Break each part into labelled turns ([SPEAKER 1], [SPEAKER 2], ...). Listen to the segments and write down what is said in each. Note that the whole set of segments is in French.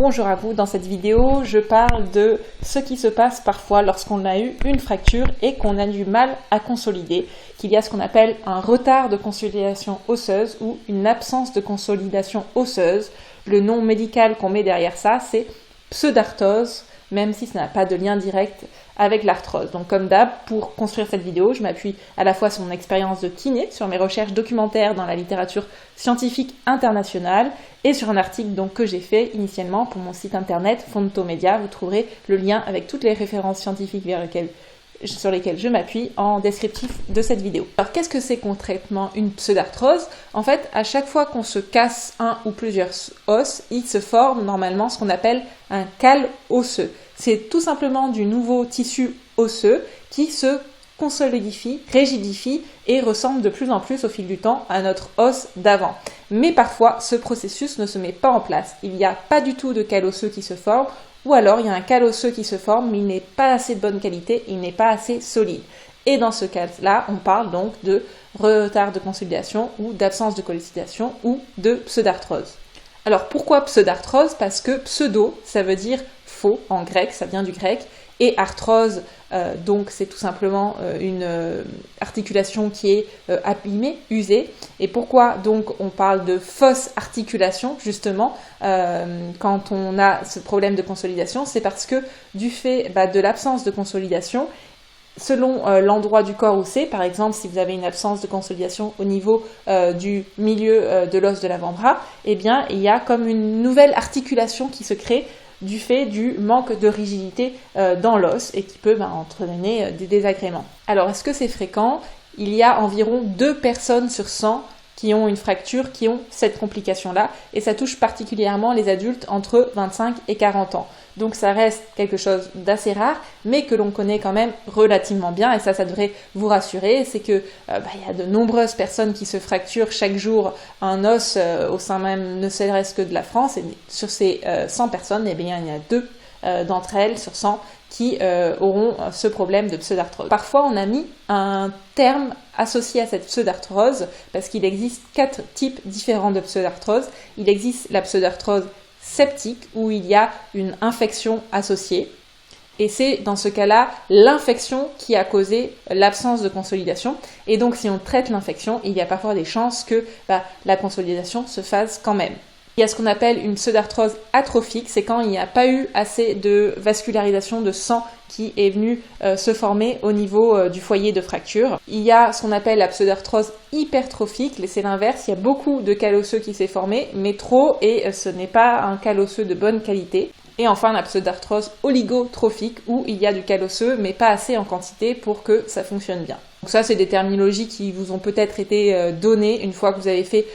[SPEAKER 1] Bonjour à vous, dans cette vidéo, je parle de ce qui se passe parfois lorsqu'on a eu une fracture et qu'on a du mal à consolider, qu'il y a ce qu'on appelle un retard de consolidation osseuse ou une absence de consolidation osseuse. Le nom médical qu'on met derrière ça, c'est pseudarthrose, même si ça n'a pas de lien direct avec l'arthrose. Donc comme d'hab, pour construire cette vidéo, je m'appuie à la fois sur mon expérience de kiné, sur mes recherches documentaires dans la littérature scientifique internationale et sur un article que j'ai fait initialement pour mon site internet Fontomedia. Vous trouverez le lien avec toutes les références scientifiques sur lesquelles je m'appuie en descriptif de cette vidéo. Alors qu'est-ce que c'est concrètement une pseudarthrose? En fait, à chaque fois qu'on se casse un ou plusieurs os, il se forme normalement ce qu'on appelle un cale osseux. C'est tout simplement du nouveau tissu osseux qui se consolidifie, rigidifie et ressemble de plus en plus au fil du temps à notre os d'avant. Mais parfois, ce processus ne se met pas en place. Il n'y a pas du tout de cale osseux qui se forme, ou alors il y a un cale osseux qui se forme, mais il n'est pas assez de bonne qualité, il n'est pas assez solide. Et dans ce cas-là, on parle donc de retard de consolidation ou d'absence de consolidation ou de pseudarthrose. Alors pourquoi pseudarthrose? Parce que pseudo, ça veut dire faux en grec, ça vient du grec, et arthrose, donc c'est tout simplement une articulation qui est abîmée, usée. Et pourquoi donc on parle de fausse articulation justement quand on a ce problème de consolidation? C'est parce que du fait de l'absence de consolidation, selon l'endroit du corps où c'est, par exemple si vous avez une absence de consolidation au niveau du milieu de l'os de l'avant-bras, eh bien il y a comme une nouvelle articulation qui se crée du fait du manque de rigidité dans l'os et qui peut entraîner des désagréments. Alors est-ce que c'est fréquent? Il y a environ 2 personnes sur 100 qui ont une fracture, qui ont cette complication-là, et ça touche particulièrement les adultes entre 25 et 40 ans. Donc ça reste quelque chose d'assez rare, mais que l'on connaît quand même relativement bien, et ça devrait vous rassurer, c'est que y a de nombreuses personnes qui se fracturent chaque jour un os au sein même, ne serait-ce que de la France, et sur ces 100 personnes, il y a 2 d'entre elles sur 100 qui auront ce problème de pseudarthrose. Parfois, on a mis un terme associé à cette pseudarthrose parce qu'il existe 4 types différents de pseudarthrose. Il existe la pseudarthrose septique où il y a une infection associée. Et c'est dans ce cas-là l'infection qui a causé l'absence de consolidation. Et donc si on traite l'infection, il y a parfois des chances que la consolidation se fasse quand même. Il y a ce qu'on appelle une pseudarthrose atrophique, c'est quand il n'y a pas eu assez de vascularisation de sang qui est venu se former au niveau du foyer de fracture. Il y a ce qu'on appelle la pseudarthrose hypertrophique, c'est l'inverse, il y a beaucoup de cale osseux qui s'est formé, mais trop, et ce n'est pas un cale osseux de bonne qualité. Et enfin la pseudarthrose oligotrophique où il y a du cale osseux mais pas assez en quantité pour que ça fonctionne bien. Donc ça c'est des terminologies qui vous ont peut-être été données une fois que vous avez fait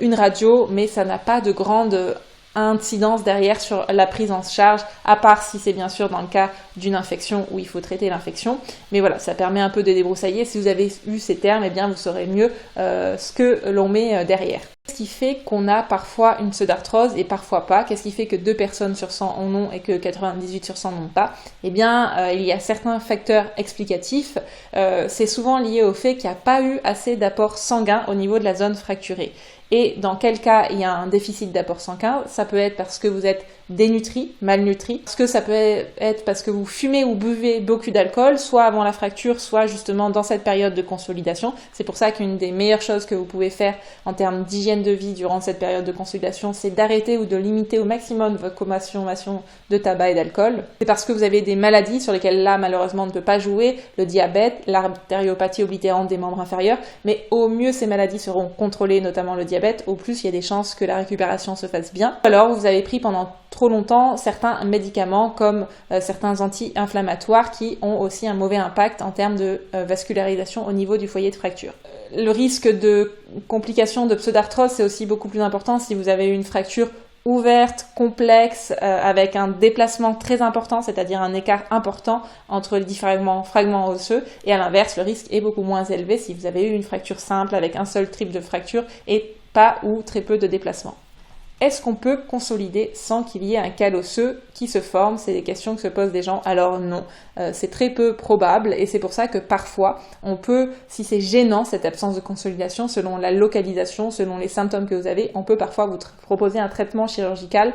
[SPEAKER 1] une radio, mais ça n'a pas de grande incidence derrière sur la prise en charge, à part si c'est bien sûr dans le cas d'une infection où il faut traiter l'infection. Mais voilà, ça permet un peu de débroussailler. Si vous avez eu ces termes, eh bien vous saurez mieux ce que l'on met derrière. Qu'est-ce qui fait qu'on a parfois une pseudarthrose et parfois pas? Qu'est-ce qui fait que 2 personnes sur 100 en ont et que 98 sur 100 n'ont pas? Eh bien, il y a certains facteurs explicatifs. C'est souvent lié au fait qu'il n'y a pas eu assez d'apport sanguin au niveau de la zone fracturée. Et dans quel cas il y a un déficit d'apport sanguin? Ça peut être parce que vous êtes dénutri, malnutri, parce que ça peut être parce que vous fumez ou buvez beaucoup d'alcool, soit avant la fracture, soit justement dans cette période de consolidation. C'est pour ça qu'une des meilleures choses que vous pouvez faire en termes d'hygiène de vie durant cette période de consolidation, c'est d'arrêter ou de limiter au maximum votre consommation de tabac et d'alcool. C'est parce que vous avez des maladies sur lesquelles là, malheureusement, on ne peut pas jouer, le diabète, l'artériopathie oblitérante des membres inférieurs, mais au mieux, ces maladies seront contrôlées, notamment le diabète, au plus, il y a des chances que la récupération se fasse bien. Alors, vous avez pris pendant trop longtemps certains médicaments comme certains anti-inflammatoires qui ont aussi un mauvais impact en termes de vascularisation au niveau du foyer de fracture. Le risque de complications de pseudarthrose, c'est aussi beaucoup plus important si vous avez eu une fracture ouverte, complexe, avec un déplacement très important, c'est-à-dire un écart important entre les différents fragments osseux, et à l'inverse, le risque est beaucoup moins élevé si vous avez eu une fracture simple avec un seul type de fracture et pas ou très peu de déplacement. Est-ce qu'on peut consolider sans qu'il y ait un cal osseux qui se forme? C'est des questions que se posent des gens. Alors non, c'est très peu probable et c'est pour ça que parfois on peut, si c'est gênant cette absence de consolidation, selon la localisation, selon les symptômes que vous avez, on peut parfois vous proposer un traitement chirurgical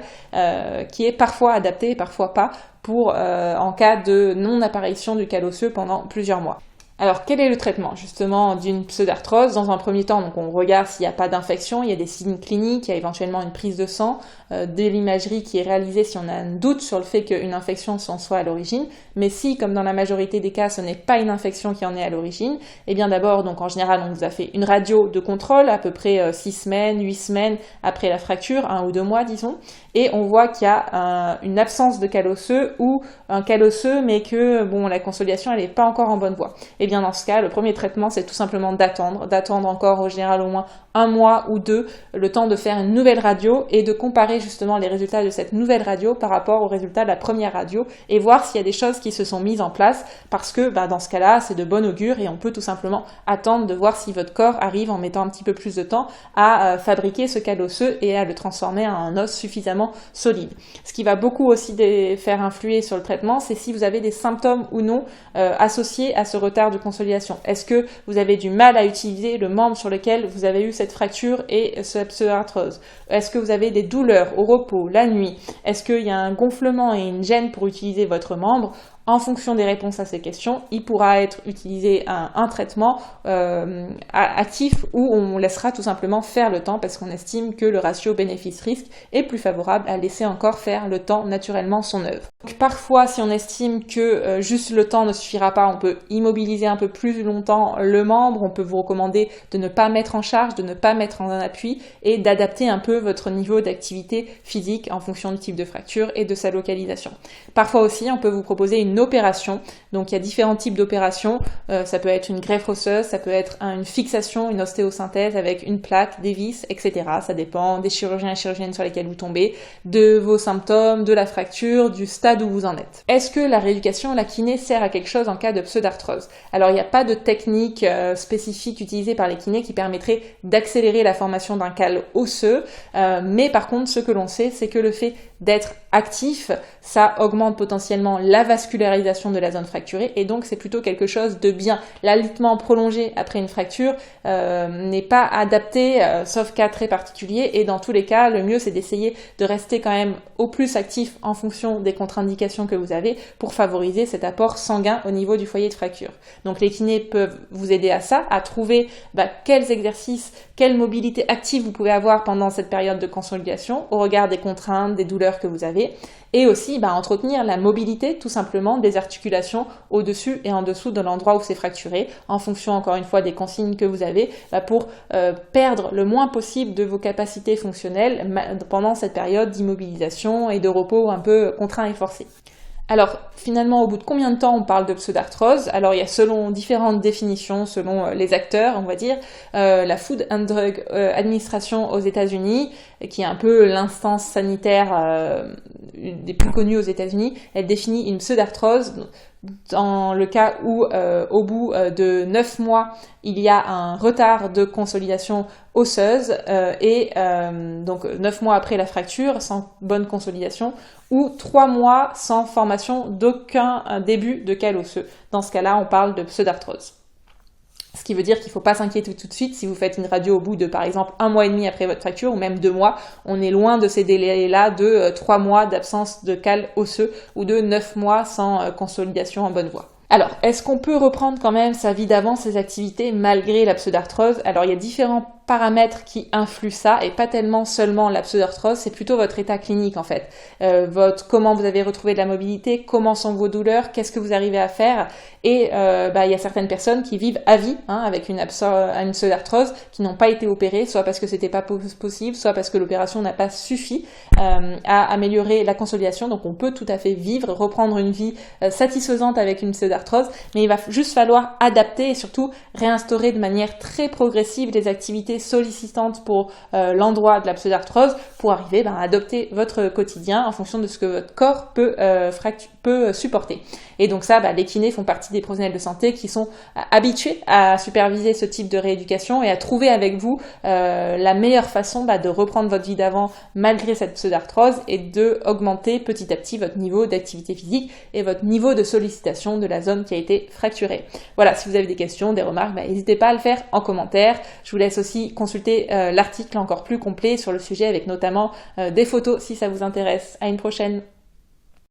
[SPEAKER 1] qui est parfois adapté et parfois pas pour en cas de non-apparition du cal osseux pendant plusieurs mois. Alors, quel est le traitement justement d'une pseudarthrose? Dans un premier temps, donc on regarde s'il n'y a pas d'infection, il y a des signes cliniques, il y a éventuellement une prise de sang, de l'imagerie qui est réalisée si on a un doute sur le fait qu'une infection s'en soit à l'origine. Mais si, comme dans la majorité des cas, ce n'est pas une infection qui en est à l'origine, eh bien d'abord, donc en général, on vous a fait une radio de contrôle à peu près 6 semaines, 8 semaines après la fracture, 1 ou 2 mois disons, et on voit qu'il y a une absence de cal osseux ou un cal osseux mais que bon, la consolidation elle n'est pas encore en bonne voie. Et bien dans ce cas, le premier traitement c'est tout simplement d'attendre encore au général au moins 1 mois ou 2, le temps de faire une nouvelle radio et de comparer justement les résultats de cette nouvelle radio par rapport aux résultats de la première radio et voir s'il y a des choses qui se sont mises en place parce que dans ce cas-là, c'est de bon augure et on peut tout simplement attendre de voir si votre corps arrive en mettant un petit peu plus de temps à fabriquer ce cal osseux et à le transformer en un os suffisamment solide. Ce qui va beaucoup aussi faire influer sur le traitement, c'est si vous avez des symptômes ou non associés à ce retard de consolidation. Est-ce que vous avez du mal à utiliser le membre sur lequel vous avez eu cette fracture et cette pseudarthrose? Est-ce que vous avez des douleurs au repos, la nuit? Est-ce qu'il y a un gonflement et une gêne pour utiliser votre membre? En fonction des réponses à ces questions, il pourra être utilisé un traitement actif où on laissera tout simplement faire le temps parce qu'on estime que le ratio bénéfice-risque est plus favorable à laisser encore faire le temps naturellement son œuvre. Donc, parfois, si on estime que juste le temps ne suffira pas, on peut immobiliser un peu plus longtemps le membre, on peut vous recommander de ne pas mettre en charge, de ne pas mettre en appui et d'adapter un peu votre niveau d'activité physique en fonction du type de fracture et de sa localisation. Parfois aussi, on peut vous proposer une opération. Donc il y a différents types d'opérations. Ça peut être une greffe osseuse, ça peut être une fixation, une ostéosynthèse avec une plaque, des vis, etc. Ça dépend des chirurgiens et chirurgiennes sur lesquels vous tombez, de vos symptômes, de la fracture, du stade où vous en êtes. Est-ce que la rééducation, la kiné sert à quelque chose en cas de pseudarthrose? Alors il n'y a pas de technique spécifique utilisée par les kinés qui permettrait d'accélérer la formation d'un cal osseux, mais par contre ce que l'on sait, c'est que le fait d'être actif, ça augmente potentiellement la vascularisation de la zone fracturée et donc c'est plutôt quelque chose de bien. L'alitement prolongé après une fracture n'est pas adapté, sauf cas très particuliers et dans tous les cas, le mieux c'est d'essayer de rester quand même au plus actif en fonction des contre-indications que vous avez pour favoriser cet apport sanguin au niveau du foyer de fracture. Donc les kinés peuvent vous aider à ça, à trouver quels exercices, quelle mobilité active vous pouvez avoir pendant cette période de consolidation au regard des contraintes, des douleurs que vous avez et aussi entretenir la mobilité tout simplement des articulations au-dessus et en dessous de l'endroit où c'est fracturé en fonction encore une fois des consignes que vous avez pour perdre le moins possible de vos capacités fonctionnelles pendant cette période d'immobilisation et de repos un peu contraint et forcé. Alors, finalement, au bout de combien de temps on parle de pseudarthrose? Alors, il y a selon différentes définitions, selon les acteurs, on va dire, la Food and Drug Administration aux États-Unis, qui est un peu l'instance sanitaire des plus connues aux États-Unis, elle définit une pseudarthrose dans le cas où au bout de 9 mois il y a un retard de consolidation osseuse et donc 9 mois après la fracture sans bonne consolidation ou 3 mois sans formation d'aucun début de cal osseux. Dans ce cas-là, on parle de pseudarthrose. Ce qui veut dire qu'il ne faut pas s'inquiéter tout de suite si vous faites une radio au bout de, par exemple, 1 mois et demi après votre fracture ou même 2 mois. On est loin de ces délais-là de 3 mois d'absence de cal osseux ou de 9 mois sans consolidation en bonne voie. Alors, est-ce qu'on peut reprendre quand même sa vie d'avant, ses activités, malgré la pseudarthrose? Alors, il y a différents paramètres qui influent ça, et pas tellement seulement la pseudarthrose, c'est plutôt votre état clinique en fait. Comment vous avez retrouvé de la mobilité, comment sont vos douleurs, qu'est-ce que vous arrivez à faire, et il y a certaines personnes qui vivent à vie avec une pseudarthrose, qui n'ont pas été opérées, soit parce que c'était pas possible, soit parce que l'opération n'a pas suffi à améliorer la consolidation, donc on peut tout à fait vivre, reprendre une vie satisfaisante avec une pseudarthrose, mais il va juste falloir adapter et surtout réinstaurer de manière très progressive les activités sollicitantes pour l'endroit de la pseudarthrose pour arriver à adopter votre quotidien en fonction de ce que votre corps peut supporter. Et donc ça, les kinés font partie des professionnels de santé qui sont habitués à superviser ce type de rééducation et à trouver avec vous la meilleure façon de reprendre votre vie d'avant malgré cette pseudarthrose et de augmenter petit à petit votre niveau d'activité physique et votre niveau de sollicitation de la zone qui a été fracturée. Voilà, si vous avez des questions, des remarques, n'hésitez pas à le faire en commentaire. Je vous laisse aussi consulter l'article encore plus complet sur le sujet avec notamment des photos si ça vous intéresse. À une prochaine.